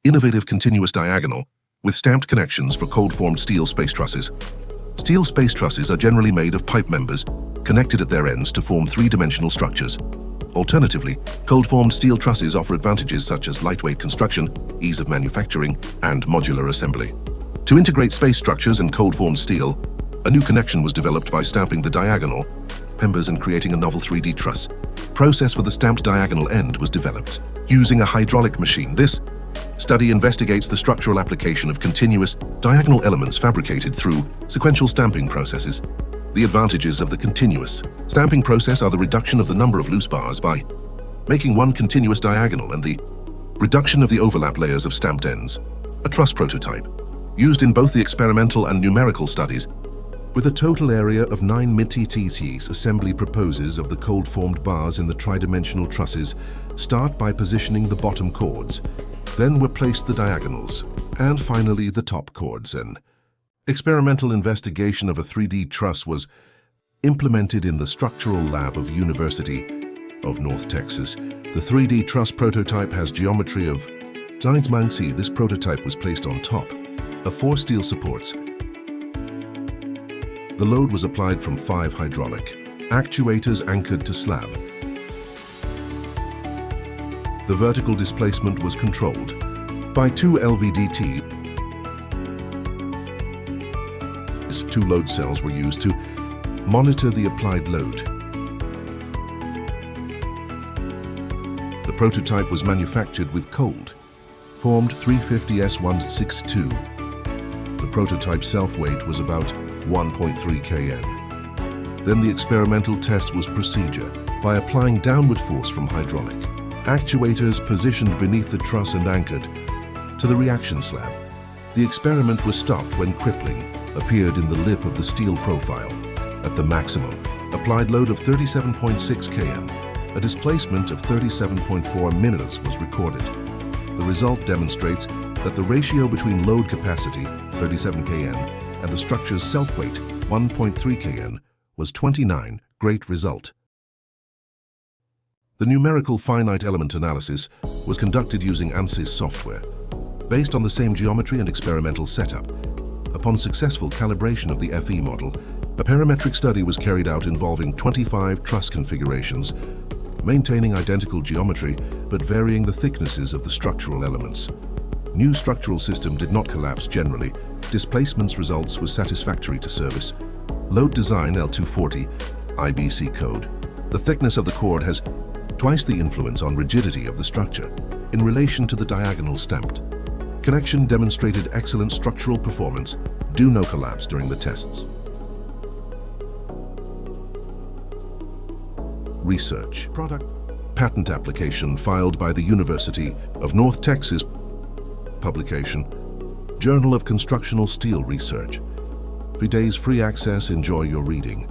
Innovative continuous diagonal with stamped connections for cold-formed steel space trusses. Steel space trusses are generally made of pipe members connected at their ends to form three-dimensional structures. Alternatively, cold-formed steel trusses offer advantages such as lightweight construction, ease of manufacturing, and modular assembly. To integrate space structures and cold-formed steel, a new connection was developed by stamping the diagonal members and creating a novel 3D truss. Process for the stamped diagonal end was developed using a hydraulic machine. This study investigates the structural application of continuous diagonal elements fabricated through sequential stamping processes. The advantages of the continuous stamping process are the reduction of the number of loose bars by making one continuous diagonal and the reduction of the overlap layers of stamped ends. A truss prototype, used in both the experimental and numerical studies, with a total area of 9 mm. Assembly proposes of the cold-formed bars in the tridimensional trusses start by positioning the bottom chords, then were placed the diagonals, and finally the top chords. An experimental investigation of a 3D truss was implemented in the structural lab of University of North Texas. The 3D truss prototype has geometry of 9 mm. This prototype was placed on top of 4 steel supports. The load was applied from 5 hydraulic actuators anchored to slab. The vertical displacement was controlled by 2 LVDT. 2 load cells were used to monitor the applied load. The prototype was manufactured with cold-formed 350S162. The prototype self-weight was about 1.3 kN. Then the experimental test was procedure by applying downward force from hydraulic actuators positioned beneath the truss and anchored to the reaction slab. The experiment was stopped when crippling appeared in the lip of the steel profile. At the maximum applied load of 37.6 kN, a displacement of 37.4 minutes was recorded. The result demonstrates that the ratio between load capacity, 37 kN, and the structure's self-weight, 1.3 kN, was 29. Great result. The numerical finite element analysis was conducted using ANSYS software, based on the same geometry and experimental setup. Upon successful calibration of the FE model, a parametric study was carried out involving 25 truss configurations, maintaining identical geometry but varying the thicknesses of the structural elements. New structural system did not collapse generally. Displacements results was satisfactory to service. Load design L240, IBC code. The thickness of the cord has twice the influence on rigidity of the structure in relation to the diagonal stamped. Connection demonstrated excellent structural performance, due no collapse during the tests. Research. Product. Patent application filed by the University of North Texas. Publication. Journal of Constructional Steel Research. For days free access, enjoy your reading.